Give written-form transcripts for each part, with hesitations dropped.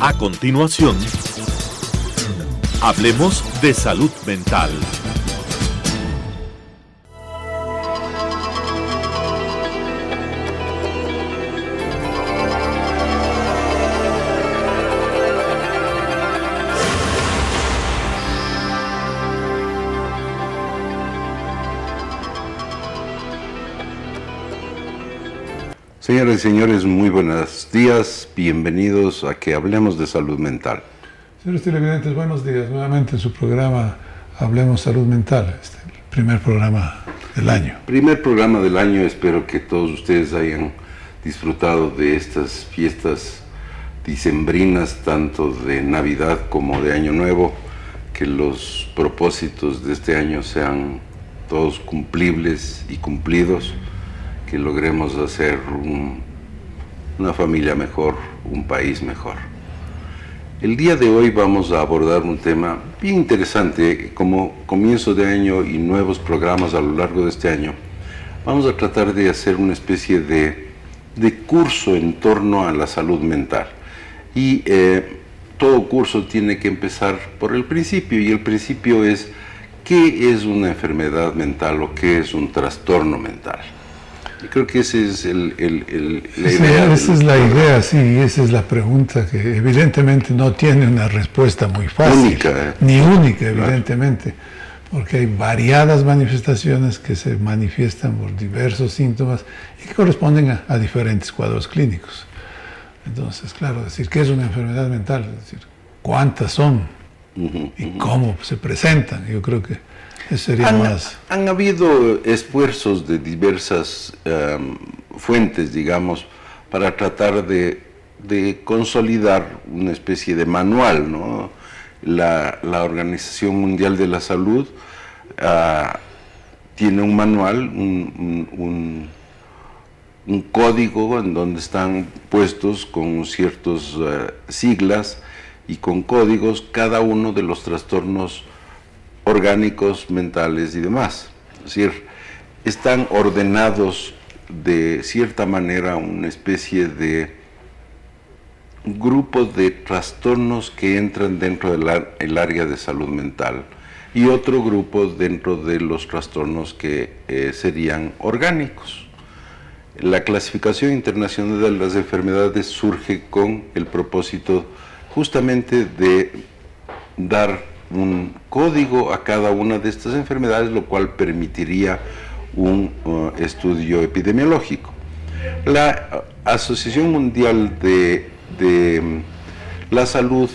A continuación, hablemos de salud mental. Señoras y señores, muy buenos días, bienvenidos a que hablemos de salud mental. Señores televidentes, buenos días, nuevamente en su programa Hablemos Salud Mental, el primer programa del año. Primer programa del año, espero que todos ustedes hayan disfrutado de estas fiestas dicembrinas, tanto de Navidad como de Año Nuevo, que los propósitos de este año sean todos cumplibles y cumplidos, que logremos hacer una familia mejor, un país mejor. El día de hoy vamos a abordar un tema bien interesante. Como comienzo de año y nuevos programas a lo largo de este año, vamos a tratar de hacer una especie de curso en torno a la salud mental. Y todo curso tiene que empezar por el principio, y el principio es ¿qué es una enfermedad mental o qué es un trastorno mental? Yo creo que esa es la idea. Esa es la idea, sí, y esa es la pregunta que evidentemente no tiene una respuesta muy fácil. Ni única, evidentemente, porque hay variadas manifestaciones que se manifiestan por diversos síntomas y que corresponden a diferentes cuadros clínicos. Entonces, claro, decir qué es una enfermedad mental, es decir, cuántas son y cómo se presentan, yo creo que han habido esfuerzos de diversas fuentes, digamos, para tratar de consolidar una especie de manual, ¿no? La Organización Mundial de la Salud tiene un manual, un código en donde están puestos con ciertas siglas y con códigos cada uno de los trastornos orgánicos, mentales y demás. Es decir, están ordenados de cierta manera una especie de grupo de trastornos que entran dentro del área de salud mental y otro grupo dentro de los trastornos que serían orgánicos. La clasificación internacional de las enfermedades surge con el propósito justamente de dar un código a cada una de estas enfermedades, lo cual permitiría un estudio epidemiológico. La Asociación Mundial de la Salud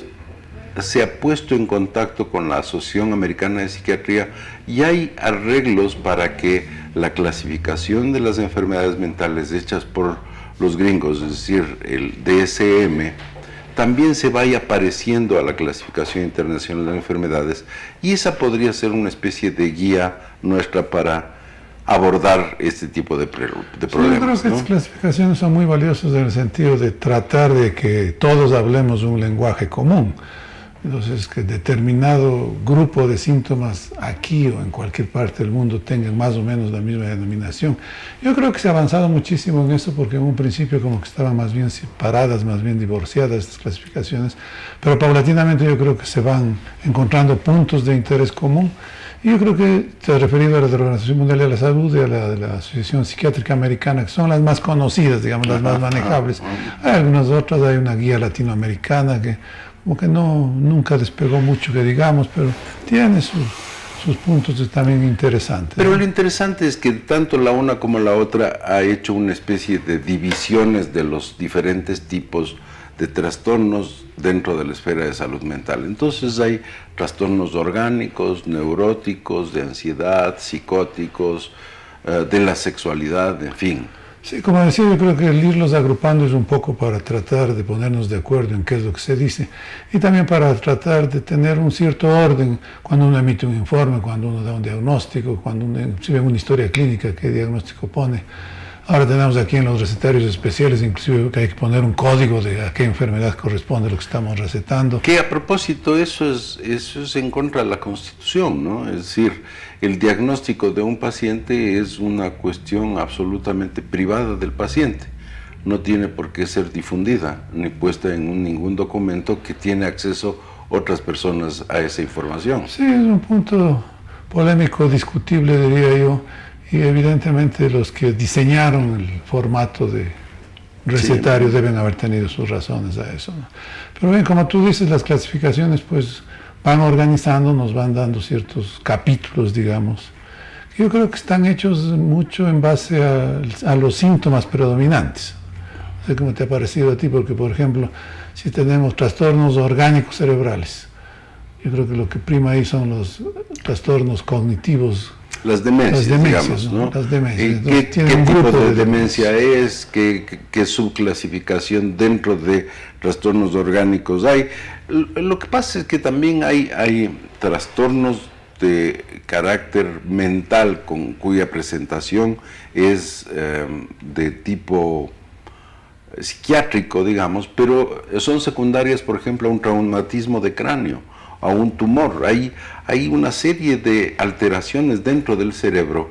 se ha puesto en contacto con la Asociación Americana de Psiquiatría y hay arreglos para que la clasificación de las enfermedades mentales hechas por los gringos, es decir, el DSM, también se vaya pareciendo a la clasificación internacional de enfermedades, y esa podría ser una especie de guía nuestra para abordar este tipo de problemas. Yo creo que estas clasificaciones son muy valiosas en el sentido de tratar de que todos hablemos un lenguaje común. Entonces, que determinado grupo de síntomas aquí o en cualquier parte del mundo tengan más o menos la misma denominación. Yo creo que se ha avanzado muchísimo en eso, porque en un principio como que estaban más bien separadas, más bien divorciadas estas clasificaciones, pero paulatinamente yo creo que se van encontrando puntos de interés común. Y yo creo que te has referido a la de la Organización Mundial de la Salud y a la de la Asociación Psiquiátrica Americana, que son las más conocidas, digamos, las más manejables. Hay algunas otras, hay una guía latinoamericana que como que nunca despegó mucho, que digamos, pero tiene sus puntos también interesantes. Pero lo interesante es que tanto la una como la otra ha hecho una especie de divisiones de los diferentes tipos de trastornos dentro de la esfera de salud mental. Entonces hay trastornos orgánicos, neuróticos, de ansiedad, psicóticos, de la sexualidad, en fin. Sí, como decía, yo creo que el irlos agrupando es un poco para tratar de ponernos de acuerdo en qué es lo que se dice, y también para tratar de tener un cierto orden cuando uno emite un informe, cuando uno da un diagnóstico, cuando uno ve una historia clínica, qué diagnóstico pone. Ahora tenemos aquí en los recetarios especiales, inclusive, que hay que poner un código de a qué enfermedad corresponde lo que estamos recetando. Que a propósito, eso es en contra de la Constitución, ¿no? Es decir, el diagnóstico de un paciente es una cuestión absolutamente privada del paciente. no tiene por qué ser difundida ni puesta en ningún documento que tiene acceso otras personas a esa información. Sí, es un punto polémico, discutible, diría yo, y evidentemente los que diseñaron el formato de recetario deben haber tenido sus razones a eso, ¿no? Pero bien, como tú dices, las clasificaciones pues van organizando, nos van dando ciertos capítulos, digamos, que yo creo que están hechos mucho en base a los síntomas predominantes. No sé cómo te ha parecido a ti, porque por ejemplo, si tenemos trastornos orgánicos cerebrales, yo creo que lo que prima ahí son los trastornos cognitivos. Las demencias, digamos, ¿no? Las demencias. ¿Qué tipo de demencia es? ¿Qué subclasificación dentro de trastornos orgánicos hay? Lo que pasa es que también hay trastornos de carácter mental cuya presentación es de tipo psiquiátrico, digamos, pero son secundarias, por ejemplo, a un traumatismo de cráneo, a un tumor. Hay una serie de alteraciones dentro del cerebro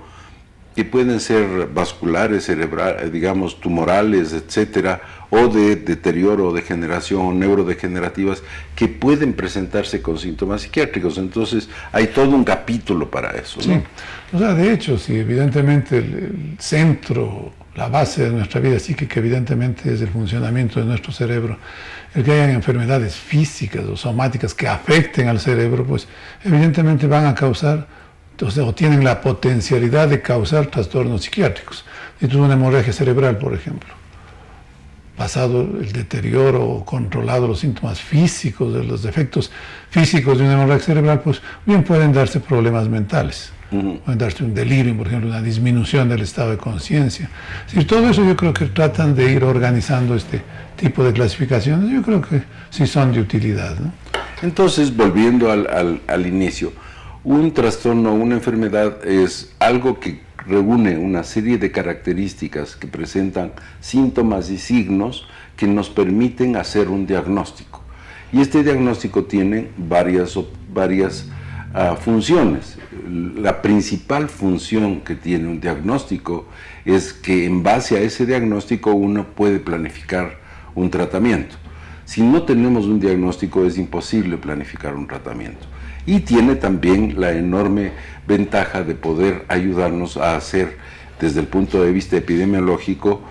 que pueden ser vasculares, cerebrales, digamos, tumorales, etcétera, o de deterioro o degeneración o neurodegenerativas que pueden presentarse con síntomas psiquiátricos. Entonces, hay todo un capítulo para eso, ¿no? Sí, o sea, de hecho, sí, evidentemente el centro, la base de nuestra vida psíquica, evidentemente es el funcionamiento de nuestro cerebro. El que hayan enfermedades físicas o somáticas que afecten al cerebro, pues evidentemente van a causar, o tienen la potencialidad de causar trastornos psiquiátricos. Si tú una hemorragia cerebral, por ejemplo, pasado el deterioro o controlado los síntomas físicos, de los efectos físicos de una hemorragia cerebral, pues bien pueden darse problemas mentales. Pueden darse un delirio, por ejemplo, una disminución del estado de conciencia. Es decir, todo eso yo creo que tratan de ir organizando este tipo de clasificaciones. Yo creo que sí son de utilidad, ¿no? Entonces, volviendo al inicio, un trastorno, una enfermedad es algo que reúne una serie de características que presentan síntomas y signos que nos permiten hacer un diagnóstico. Y este diagnóstico tiene varias funciones. La principal función que tiene un diagnóstico es que en base a ese diagnóstico uno puede planificar un tratamiento. Si no tenemos un diagnóstico es imposible planificar un tratamiento. Y tiene también la enorme ventaja de poder ayudarnos a hacer, desde el punto de vista epidemiológico,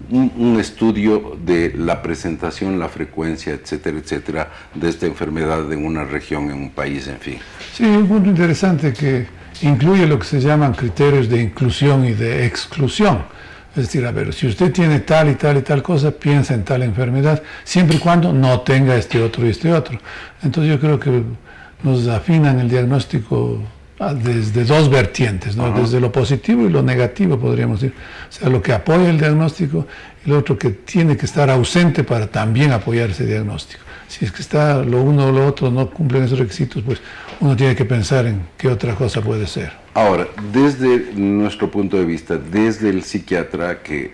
un estudio de la presentación, la frecuencia, etcétera, etcétera, de esta enfermedad en una región, en un país, en fin. Sí, un punto interesante que incluye lo que se llaman criterios de inclusión y de exclusión. Es decir, a ver, si usted tiene tal y tal y tal cosa, piensa en tal enfermedad, siempre y cuando no tenga este otro y este otro. Entonces yo creo que nos afinan el diagnóstico desde dos vertientes, ¿no? Desde lo positivo y lo negativo, podríamos decir. O sea, lo que apoya el diagnóstico y lo otro que tiene que estar ausente para también apoyar ese diagnóstico. Si es que está lo uno o lo otro no cumplen esos requisitos, pues uno tiene que pensar en qué otra cosa puede ser. Ahora, desde nuestro punto de vista, desde el psiquiatra, que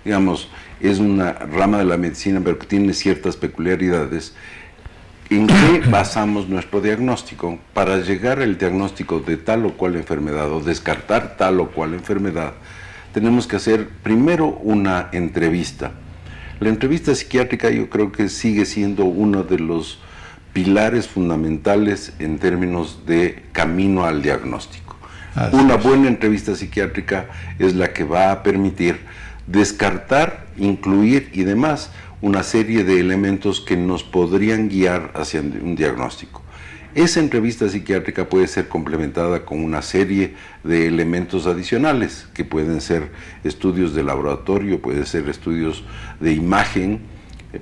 digamos, es una rama de la medicina, pero que tiene ciertas peculiaridades, ¿en qué basamos nuestro diagnóstico? Para llegar al diagnóstico de tal o cual enfermedad o descartar tal o cual enfermedad, tenemos que hacer primero una entrevista. La entrevista psiquiátrica yo creo que sigue siendo uno de los pilares fundamentales en términos de camino al diagnóstico. Una buena entrevista psiquiátrica es la que va a permitir descartar, incluir y demás una serie de elementos que nos podrían guiar hacia un diagnóstico. Esa entrevista psiquiátrica puede ser complementada con una serie de elementos adicionales, que pueden ser estudios de laboratorio, pueden ser estudios de imagen,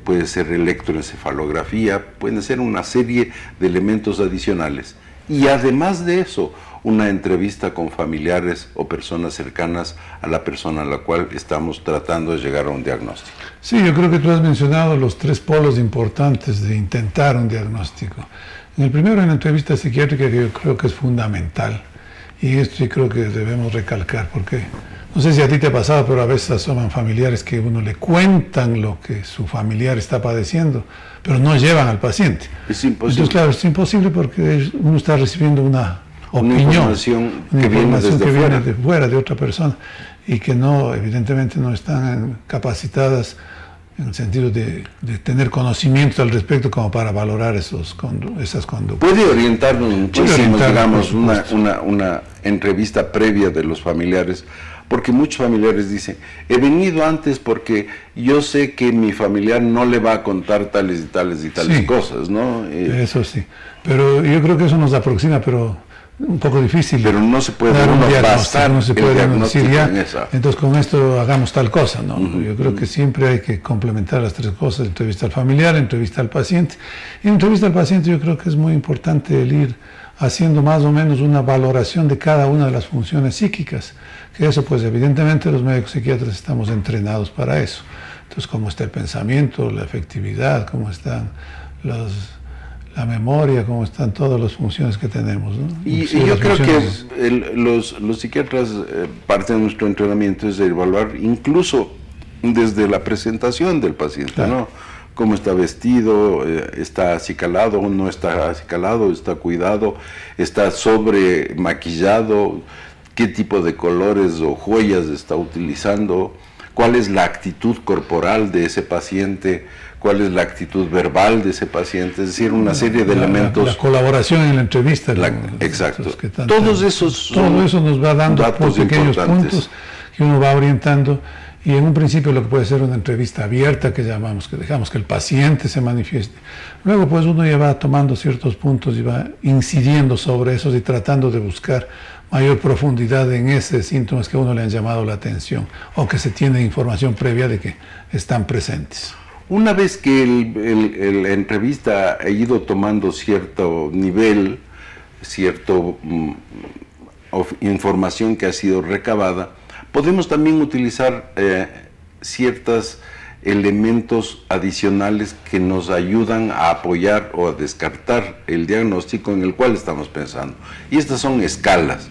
puede ser electroencefalografía, pueden ser una serie de elementos adicionales. Y además de eso, una entrevista con familiares o personas cercanas a la persona a la cual estamos tratando de llegar a un diagnóstico. Sí, yo creo que tú has mencionado los tres polos importantes de intentar un diagnóstico. En el primero, en la entrevista psiquiátrica, que yo creo que es fundamental, y esto sí creo que debemos recalcar, porque no sé si a ti te ha pasado, pero a veces asoman familiares que uno le cuentan lo que su familiar está padeciendo, pero no llevan al paciente. Es imposible. Entonces, claro, es imposible porque uno está recibiendo una opinión, información que viene desde viene de fuera, de otra persona. y que no, evidentemente no están capacitadas en el sentido de tener conocimiento al respecto como para valorar esas conductas. Puede orientarnos muchísimo, digamos, por supuesto. una entrevista previa de los familiares, porque muchos familiares dicen, he venido antes porque yo sé que mi familiar no le va a contar tales y tales y tales Sí, cosas, ¿no? Eso sí, pero yo creo que eso nos aproxima, pero un poco difícil. Pero no se puede dar un uno diagnóstico, basar no se el puede uno diagnóstico decir ya, en esa. entonces con esto hagamos tal cosa, ¿no? Yo creo que siempre hay que complementar las tres cosas: entrevista al familiar, entrevista al paciente. Y en entrevista al paciente yo creo que es muy importante el ir haciendo más o menos una valoración de cada una de las funciones psíquicas, que eso pues evidentemente los médicos psiquiatras estamos entrenados para eso. Entonces, cómo está el pensamiento, la efectividad, cómo están la memoria, cómo están todas las funciones que tenemos, ¿no? Y Sí, yo las creo funciones. que los psiquiatras, parte de nuestro entrenamiento es de evaluar incluso desde la presentación del paciente, Claro. ¿no? Cómo está vestido, está acicalado o no está acicalado, está cuidado, está sobre maquillado, qué tipo de colores o joyas está utilizando, cuál es la actitud corporal de ese paciente, cuál es la actitud verbal de ese paciente, es decir, una serie de elementos. La colaboración en la entrevista. Exacto. Que Todos esos todo eso nos va dando datos pequeños importantes. puntos que uno va orientando, y en un principio lo que puede ser una entrevista abierta, que llamamos, que dejamos que el paciente se manifieste. Luego pues uno ya va tomando ciertos puntos y va incidiendo sobre esos y tratando de buscar mayor profundidad en esos síntomas que a uno le han llamado la atención o que se tiene información previa de que están presentes. Una vez que la entrevista ha ido tomando cierto nivel, cierta información que ha sido recabada, podemos también utilizar ciertos elementos adicionales que nos ayudan a apoyar o a descartar el diagnóstico en el cual estamos pensando. Y estas son escalas.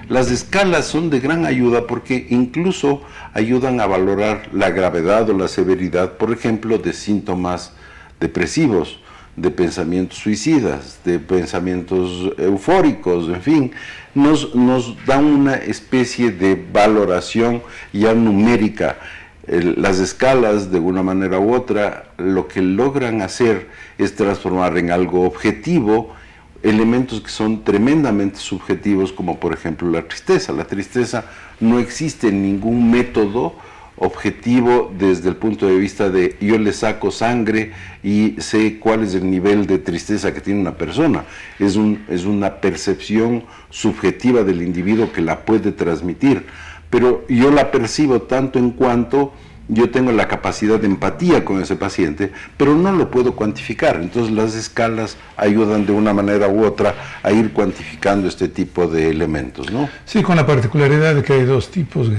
Las escalas son de gran ayuda porque incluso ayudan a valorar la gravedad o la severidad, por ejemplo, de síntomas depresivos, de pensamientos suicidas, de pensamientos eufóricos, en fin, nos dan una especie de valoración ya numérica. Las escalas, de una manera u otra, lo que logran hacer es transformar en algo objetivo elementos que son tremendamente subjetivos, como por ejemplo la tristeza. La tristeza no existe ningún método objetivo desde el punto de vista de yo le saco sangre y sé cuál es el nivel de tristeza que tiene una persona. Es una percepción subjetiva del individuo que la puede transmitir, pero yo la percibo tanto en cuanto yo tengo la capacidad de empatía con ese paciente, pero no lo puedo cuantificar. Entonces las escalas ayudan de una manera u otra a ir cuantificando este tipo de elementos, ¿no? Sí, con la particularidad de que hay dos tipos,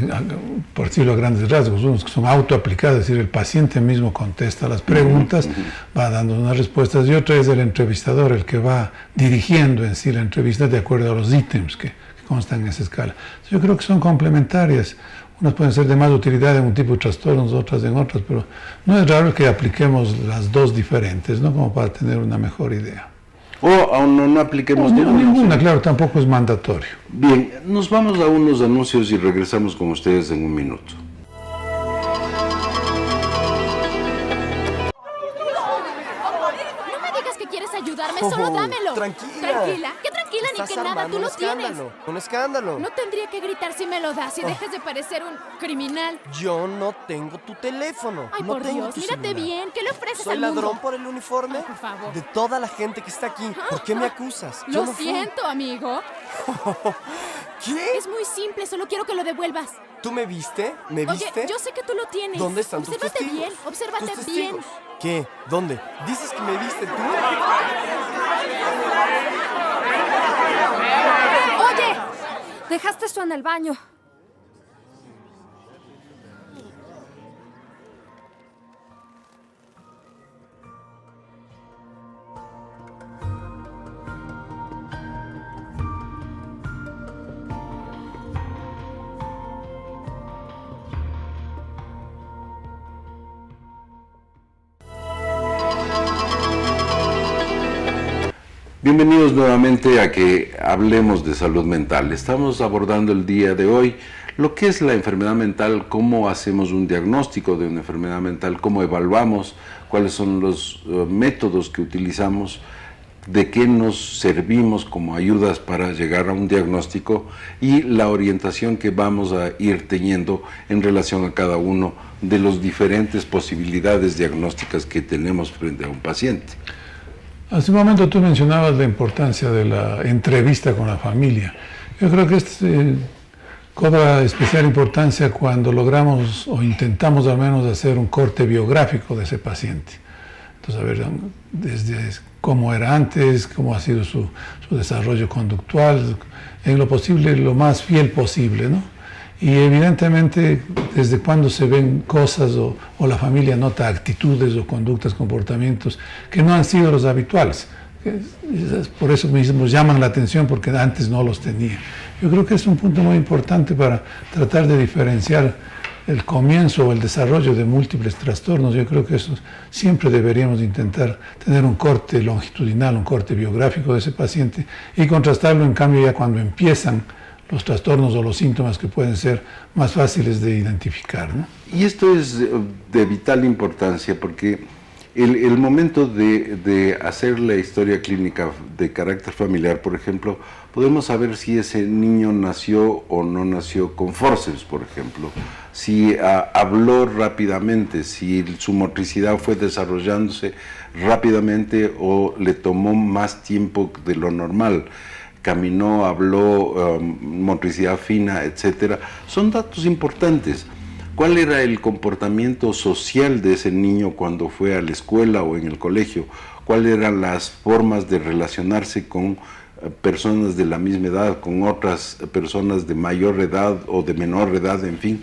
por decirlo a grandes rasgos: unos que son autoaplicados, es decir, el paciente mismo contesta las preguntas, va dando unas respuestas, y otra es el entrevistador, el que va dirigiendo en sí la entrevista de acuerdo a los ítems que constan en esa escala. Yo creo que son complementarias. Unas pueden ser de más utilidad en un tipo de trastornos, otras en otras, pero no es raro que apliquemos las dos diferentes, ¿no? Como para tener una mejor idea. O aún no apliquemos Ninguna, claro, tampoco es mandatorio. Bien, nos vamos a unos anuncios y regresamos con ustedes en un minuto. No me digas que quieres ayudarme, Oh, solo dámelo. tranquila. ¿Tranquila? ¿Qué tranquila ni Estás que nada? armando Tú lo un tienes. escándalo, un escándalo. No tendría que gritar si me lo das y dejas de parecer un criminal. Yo no tengo tu teléfono. Ay, no por tengo Dios, tu mírate celular. bien. ¿Qué le ofreces ¿Soy al mundo? ladrón por el uniforme? Ay, por favor. De toda la gente que está aquí. ¿Por qué me acusas? Yo Lo no fui. siento, amigo. ¿Qué? Es muy simple, solo quiero que lo devuelvas. ¿Tú me viste? ¿Me Oye, viste? yo sé que tú lo tienes. ¿Dónde están tus Obsérvate testigos? bien, obsérvate ¿Tus bien. testigos? ¿Qué? ¿Dónde? ¿Dices que me viste tú? ¡Oye! Dejaste esto en el baño. Bienvenidos nuevamente a que hablemos de salud mental. Estamos abordando el día de hoy lo que es la enfermedad mental, cómo hacemos un diagnóstico de una enfermedad mental, cómo evaluamos, cuáles son los métodos que utilizamos, de qué nos servimos como ayudas para llegar a un diagnóstico y la orientación que vamos a ir teniendo en relación a cada uno de las diferentes posibilidades diagnósticas que tenemos frente a un paciente. Hace un momento tú mencionabas la importancia de la entrevista con la familia. Yo creo que cobra especial importancia cuando logramos o intentamos al menos hacer un corte biográfico de ese paciente. Entonces, a ver, desde cómo era antes, cómo ha sido su desarrollo conductual, en lo posible, lo más fiel posible, ¿no? Y evidentemente, desde cuando se ven cosas o la familia nota actitudes o conductas, comportamientos que no han sido los habituales. Por eso mismo llaman la atención, porque antes no los tenía. Yo creo que es un punto muy importante para tratar de diferenciar el comienzo o el desarrollo de múltiples trastornos. Yo creo que eso siempre deberíamos intentar tener un corte longitudinal, un corte biográfico de ese paciente y contrastarlo en cambio ya cuando empiezan los trastornos o los síntomas que pueden ser más fáciles de identificar, ¿no? Y esto es de vital importancia porque el momento de hacer la historia clínica de carácter familiar, por ejemplo, podemos saber si ese niño nació o no nació con forceps, por ejemplo, si habló rápidamente, si su motricidad fue desarrollándose rápidamente o le tomó más tiempo de lo normal, caminó, habló, motricidad fina, etcétera. Son datos importantes. ¿Cuál era el comportamiento social de ese niño cuando fue a la escuela o en el colegio? ¿Cuáles eran las formas de relacionarse con personas de la misma edad, con otras personas de mayor edad o de menor edad? En fin,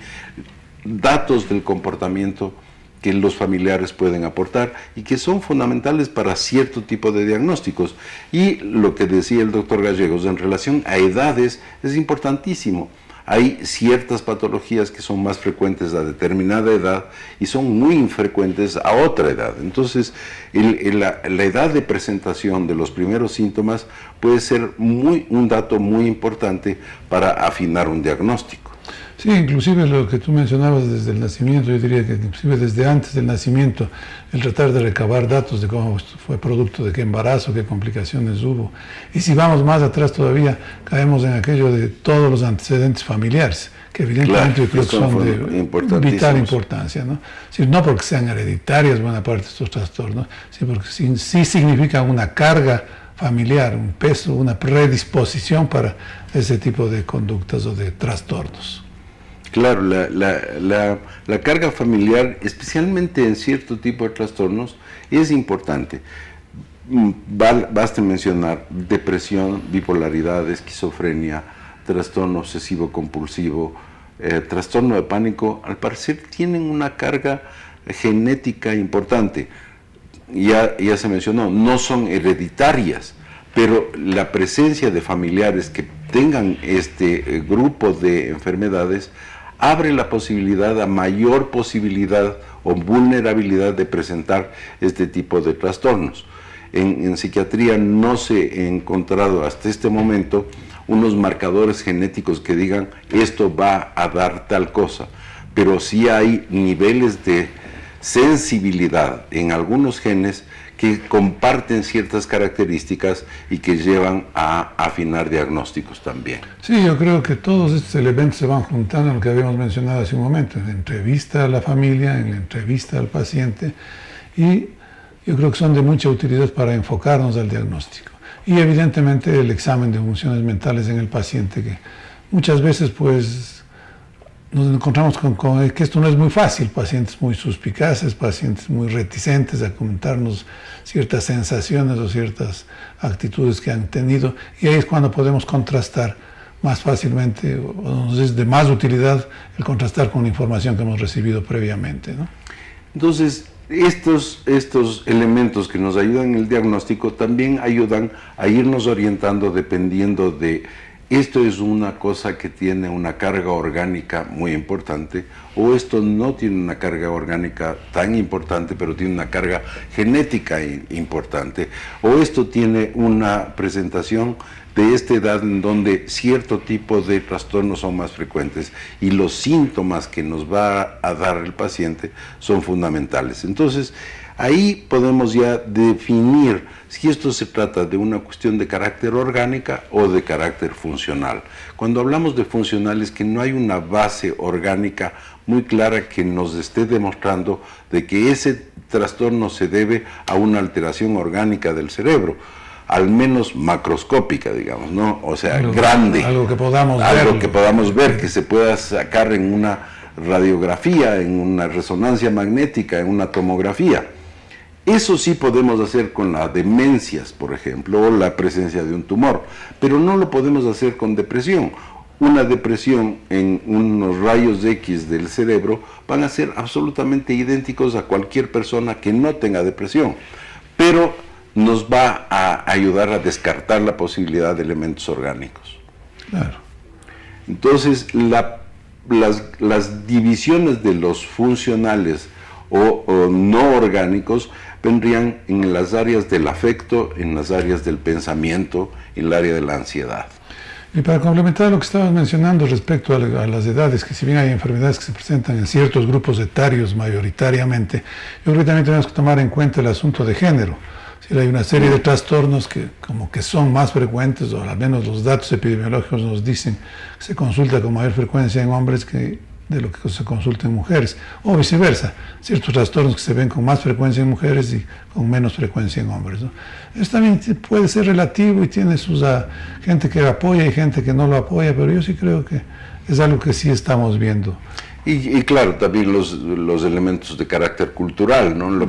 datos del comportamiento que los familiares pueden aportar y que son fundamentales para cierto tipo de diagnósticos. Y lo que decía el doctor Gallegos en relación a edades es importantísimo. Hay ciertas patologías que son más frecuentes a determinada edad y son muy infrecuentes a otra edad. Entonces, la edad de presentación de los primeros síntomas puede ser un dato muy importante para afinar un diagnóstico. Sí, inclusive lo que tú mencionabas desde el nacimiento, yo diría que inclusive desde antes del nacimiento, el tratar de recabar datos de cómo fue producto de qué embarazo, qué complicaciones hubo. Y si vamos más atrás todavía, caemos en aquello de todos los antecedentes familiares, que evidentemente claro, yo creo que son de vital importancia, ¿no? Sí, no porque sean hereditarias buena parte de estos trastornos, sino porque sí significan una carga familiar, un peso, una predisposición para ese tipo de conductas o de trastornos. Claro, la carga familiar, especialmente en cierto tipo de trastornos, es importante. Basta mencionar depresión, bipolaridad, esquizofrenia, trastorno obsesivo-compulsivo, trastorno de pánico, al parecer tienen una carga genética importante. Ya se mencionó, no son hereditarias, pero la presencia de familiares que tengan este grupo de enfermedades abre la posibilidad a mayor posibilidad o vulnerabilidad de presentar este tipo de trastornos. En psiquiatría no se ha encontrado hasta este momento unos marcadores genéticos que digan esto va a dar tal cosa, pero sí hay niveles de sensibilidad en algunos genes que comparten ciertas características y que llevan a afinar diagnósticos también. Sí, yo creo que todos estos elementos se van juntando en lo que habíamos mencionado hace un momento, en la entrevista a la familia, en la entrevista al paciente, y yo creo que son de mucha utilidad para enfocarnos al diagnóstico. Y evidentemente el examen de funciones mentales en el paciente, que muchas veces pues nos encontramos con que esto no es muy fácil, pacientes muy suspicaces, pacientes muy reticentes a comentarnos ciertas sensaciones o ciertas actitudes que han tenido, y ahí es cuando podemos contrastar más fácilmente, o nos es de más utilidad el contrastar con la información que hemos recibido previamente, ¿no? Entonces, estos elementos que nos ayudan en el diagnóstico también ayudan a irnos orientando dependiendo de esto es una cosa que tiene una carga orgánica muy importante, o esto no tiene una carga orgánica tan importante, pero tiene una carga genética importante, o esto tiene una presentación de esta edad en donde cierto tipo de trastornos son más frecuentes y los síntomas que nos va a dar el paciente son fundamentales. Entonces, ahí podemos ya definir si esto se trata de una cuestión de carácter orgánica o de carácter funcional. Cuando hablamos de funcional es que no hay una base orgánica muy clara que nos esté demostrando de que ese trastorno se debe a una alteración orgánica del cerebro, al menos macroscópica, digamos, ¿no? O sea, grande. Algo que podamos ver. Algo que podamos ver, que se pueda sacar en una radiografía, en una resonancia magnética, en una tomografía. Eso sí podemos hacer con las demencias, por ejemplo, o la presencia de un tumor, pero no lo podemos hacer con depresión. Una depresión en unos rayos X del cerebro van a ser absolutamente idénticos a cualquier persona que no tenga depresión, pero nos va a ayudar a descartar la posibilidad de elementos orgánicos. Claro. Entonces, las divisiones de los funcionales o no orgánicos vendrían en las áreas del afecto, en las áreas del pensamiento, en el área de la ansiedad. Y para complementar lo que estabas mencionando respecto a las edades, que si bien hay enfermedades que se presentan en ciertos grupos etarios mayoritariamente, yo creo que también tenemos que tomar en cuenta el asunto de género. Si hay una serie de trastornos que como que son más frecuentes, o al menos los datos epidemiológicos nos dicen que se consulta con mayor frecuencia en hombres que de lo que se consulta en mujeres, o viceversa, ciertos trastornos que se ven con más frecuencia en mujeres y con menos frecuencia en hombres, ¿no? Eso también puede ser relativo y tiene sus gente que apoya y gente que no lo apoya, pero yo sí creo que es algo que sí estamos viendo. Y claro, también los elementos de carácter cultural, ¿no? Lo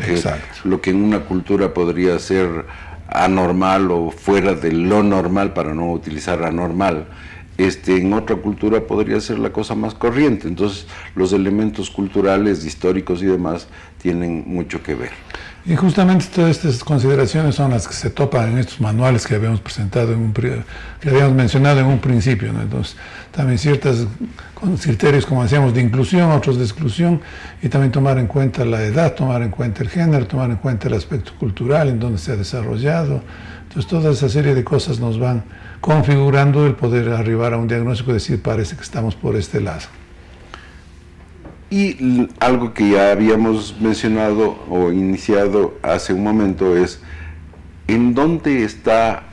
que en una cultura podría ser anormal o fuera de lo normal, para no utilizar anormal, en otra cultura podría ser la cosa más corriente. Entonces, los elementos culturales, históricos y demás tienen mucho que ver. Y justamente todas estas consideraciones son las que se topan en estos manuales que habíamos presentado, que habíamos mencionado en un principio, ¿no? Entonces, también ciertos criterios, como decíamos, de inclusión, otros de exclusión, y también tomar en cuenta la edad, tomar en cuenta el género, tomar en cuenta el aspecto cultural, en donde se ha desarrollado. Entonces, toda esa serie de cosas nos van configurando el poder arribar a un diagnóstico y decir, parece que estamos por este lado. Y algo que ya habíamos mencionado o iniciado hace un momento es, ¿en dónde está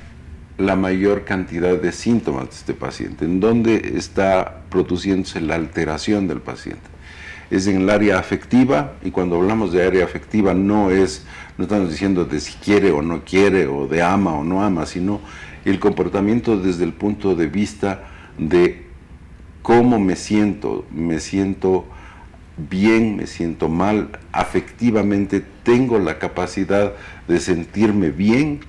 la mayor cantidad de síntomas de este paciente? ¿En dónde está produciéndose la alteración del paciente? Es en el área afectiva, y cuando hablamos de área afectiva no estamos diciendo de si quiere o no quiere, o de ama o no ama, sino el comportamiento desde el punto de vista de cómo me siento bien, me siento mal, afectivamente tengo la capacidad de sentirme bien,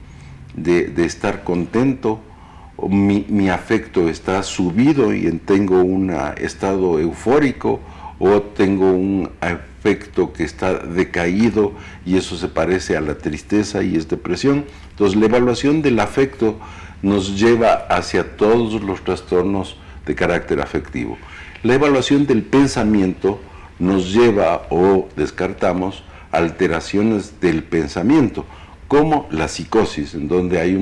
de estar contento, mi afecto está subido y tengo un estado eufórico, o tengo un afecto que está decaído y eso se parece a la tristeza y es depresión. Entonces, la evaluación del afecto nos lleva hacia todos los trastornos de carácter afectivo. La evaluación del pensamiento nos lleva o descartamos alteraciones del pensamiento, como la psicosis, en donde hay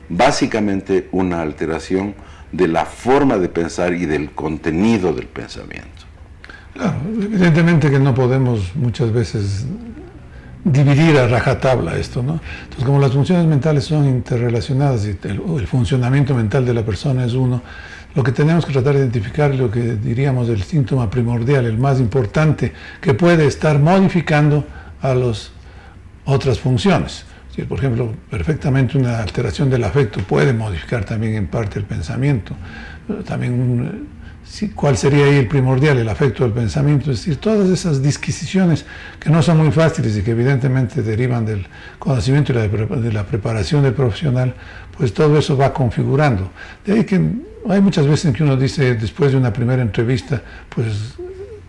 básicamente una alteración de la forma de pensar y del contenido del pensamiento. Claro, evidentemente que no podemos muchas veces dividir a rajatabla esto, ¿no? Entonces, como las funciones mentales son interrelacionadas y el funcionamiento mental de la persona es uno, lo que tenemos que tratar de identificar es lo que diríamos el síntoma primordial, el más importante, que puede estar modificando a las otras funciones. Si, por ejemplo, perfectamente una alteración del afecto puede modificar también en parte el pensamiento, pero también ¿cuál sería ahí el primordial? El afecto del pensamiento. Es decir, todas esas disquisiciones que no son muy fáciles y que evidentemente derivan del conocimiento y de la preparación del profesional, pues todo eso va configurando. De ahí que hay muchas veces en que uno dice, después de una primera entrevista, pues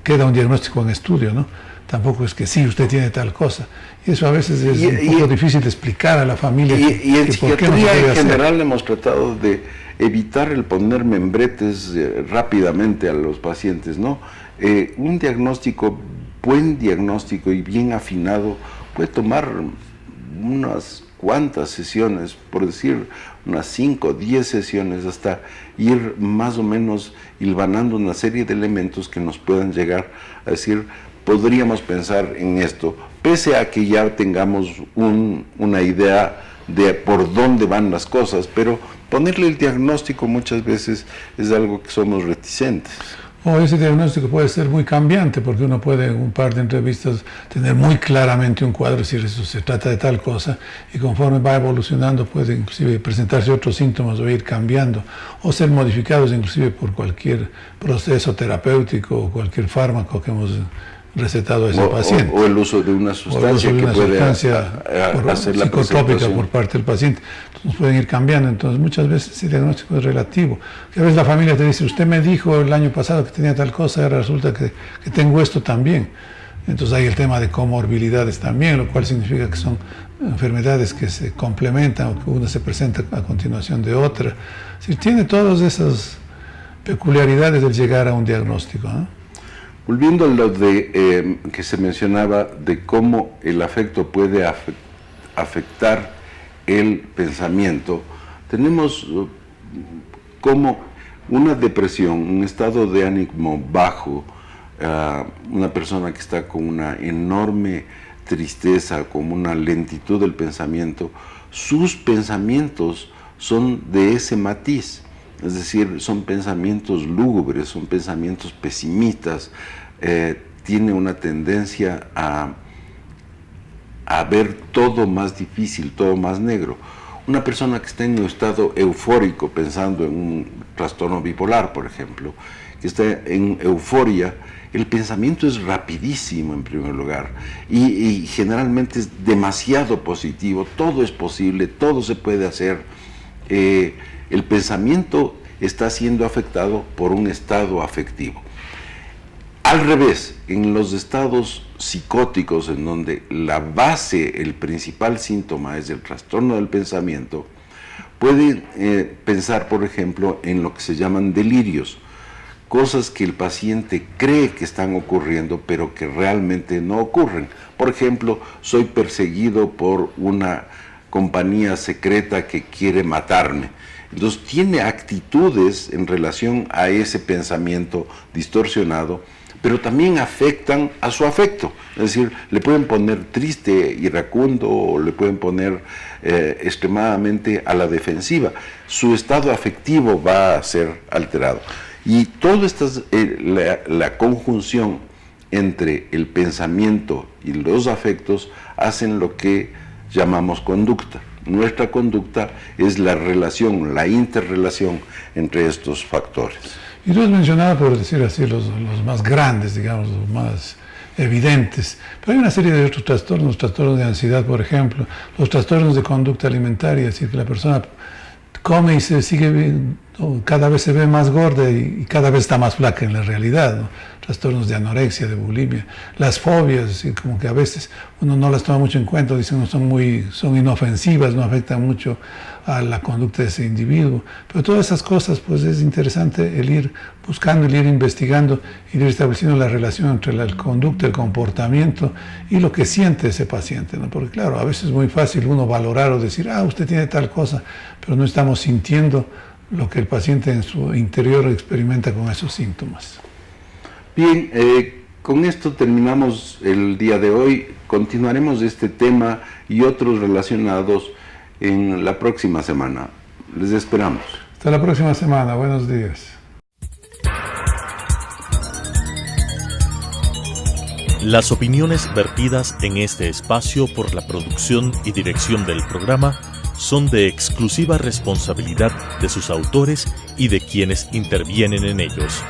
queda un diagnóstico en estudio, ¿no? Tampoco es que sí, usted tiene tal cosa. Y eso a veces es un poco difícil de explicar a la familia. Y en psiquiatría en general hemos tratado de evitar el poner membretes rápidamente a los pacientes, ¿no? Un diagnóstico, buen diagnóstico y bien afinado puede tomar unas cuantas sesiones, por decir unas 5 o 10 sesiones, hasta ir más o menos hilvanando una serie de elementos que nos puedan llegar a decir, podríamos pensar en esto, pese a que ya tengamos una idea de por dónde van las cosas, pero ponerle el diagnóstico muchas veces es algo que somos reticentes. O ese diagnóstico puede ser muy cambiante, porque uno puede en un par de entrevistas tener muy claramente un cuadro, decir eso se trata de tal cosa, y conforme va evolucionando puede inclusive presentarse otros síntomas o ir cambiando, o ser modificados inclusive por cualquier proceso terapéutico o cualquier fármaco que hemos recetado a ese paciente. O el uso de una sustancia que puede hacer la psicotrópica por parte del paciente. Entonces pueden ir cambiando. Entonces muchas veces ese diagnóstico es relativo. Que a veces la familia te dice, usted me dijo el año pasado que tenía tal cosa, ahora resulta que tengo esto también. Entonces hay el tema de comorbilidades también, lo cual significa que son enfermedades que se complementan o que una se presenta a continuación de otra. Es decir, tiene todas esas peculiaridades del llegar a un diagnóstico, ¿no? Volviendo a lo de que se mencionaba de cómo el afecto puede afectar el pensamiento, tenemos como una depresión, un estado de ánimo bajo, una persona que está con una enorme tristeza, con una lentitud del pensamiento, sus pensamientos son de ese matiz. Es decir, son pensamientos lúgubres, son pensamientos pesimistas, tiene una tendencia a ver todo más difícil, todo más negro. Una persona que está en un estado eufórico, pensando en un trastorno bipolar, por ejemplo, que está en euforia, el pensamiento es rapidísimo en primer lugar y generalmente es demasiado positivo, todo es posible, todo se puede hacer. El pensamiento está siendo afectado por un estado afectivo. Al revés, en los estados psicóticos, en donde la base, el principal síntoma es el trastorno del pensamiento, pueden pensar, por ejemplo, en lo que se llaman delirios, cosas que el paciente cree que están ocurriendo, pero que realmente no ocurren. Por ejemplo, soy perseguido por una compañía secreta que quiere matarme. Entonces tiene actitudes en relación a ese pensamiento distorsionado, pero también afectan a su afecto. Es decir, le pueden poner triste, iracundo, o le pueden poner extremadamente a la defensiva. Su estado afectivo va a ser alterado. Y todo esto es la conjunción entre el pensamiento y los afectos hacen lo que llamamos conducta. Nuestra conducta es la relación, la interrelación entre estos factores. Y tú has mencionado, por decir así, los más grandes, digamos, los más evidentes, pero hay una serie de otros trastornos, los trastornos de ansiedad, por ejemplo, los trastornos de conducta alimentaria, es decir, que la persona come y se sigue, cada vez se ve más gorda y cada vez está más flaca en la realidad, ¿no? Trastornos de anorexia, de bulimia, las fobias, es decir, como que a veces uno no las toma mucho en cuenta, dicen no son inofensivas, no afectan mucho a la conducta de ese individuo, pero todas esas cosas pues es interesante el ir buscando, el ir investigando, ir estableciendo la relación entre la conducta, el comportamiento y lo que siente ese paciente, ¿no? Porque claro, a veces es muy fácil uno valorar o decir, usted tiene tal cosa, pero no estamos sintiendo lo que el paciente en su interior experimenta con esos síntomas. Bien, con esto terminamos el día de hoy. Continuaremos este tema y otros relacionados en la próxima semana. Les esperamos. Hasta la próxima semana. Buenos días. Las opiniones vertidas en este espacio por la producción y dirección del programa son de exclusiva responsabilidad de sus autores y de quienes intervienen en ellos.